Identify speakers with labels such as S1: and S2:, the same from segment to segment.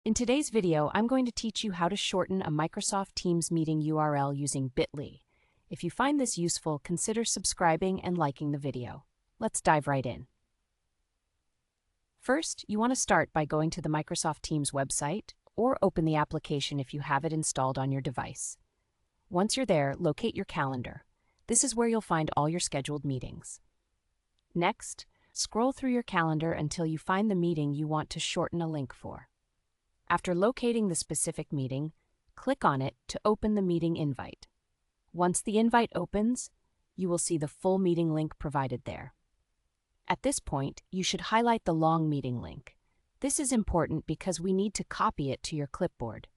S1: In today's video, I'm going to teach you how to shorten a Microsoft Teams meeting URL using Bitly. If you find this useful, consider subscribing and liking the video. Let's dive right in. First, you want to start by going to the Microsoft Teams website or open the application if you have it installed on your device. Once you're there, locate your calendar. This is where you'll find all your scheduled meetings. Next, scroll through your calendar until you find the meeting you want to shorten a link for. After locating the specific meeting, click on it to open the meeting invite. Once the invite opens, you will see the full meeting link provided there. At this point, you should highlight the long meeting link. This is important because we need to copy it to your clipboard.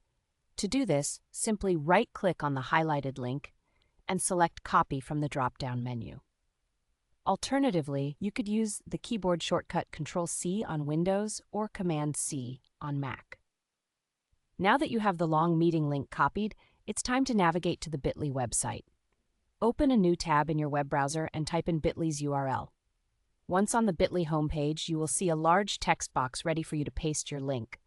S1: To do this, simply right-click on the highlighted link and select Copy from the drop-down menu. Alternatively, you could use the keyboard shortcut Control-C on Windows or Command-C on Mac. Now that you have the long meeting link copied, it's time to navigate to the Bitly website. Open a new tab in your web browser and type in Bitly's URL. Once on the Bitly homepage, you will see a large text box ready for you to paste your link.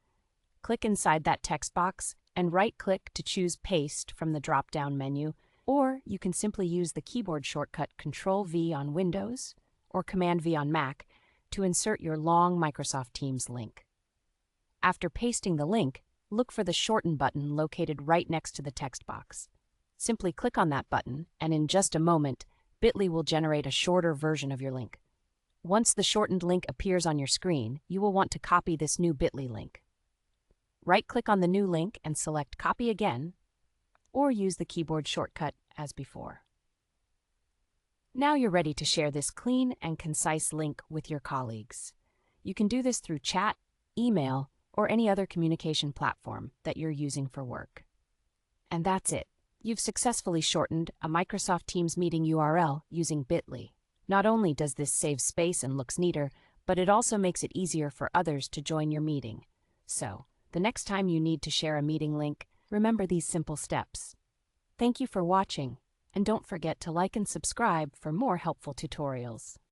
S1: Click inside that text box and right-click to choose Paste from the drop-down menu, or you can simply use the keyboard shortcut Control-V on Windows or Command-V on Mac to insert your long Microsoft Teams link. After pasting the link, look for the Shorten button located right next to the text box. Simply click on that button, and in just a moment, Bitly will generate a shorter version of your link. Once the shortened link appears on your screen, you will want to copy this new Bitly link. Right-click on the new link and select Copy again, or use the keyboard shortcut as before. Now you're ready to share this clean and concise link with your colleagues. You can do this through chat, email, or any other communication platform that you're using for work. And that's it. You've successfully shortened a Microsoft Teams meeting URL using Bitly. Not only does this save space and looks neater, but it also makes it easier for others to join your meeting. So, the next time you need to share a meeting link, remember these simple steps. Thank you for watching, and don't forget to like and subscribe for more helpful tutorials.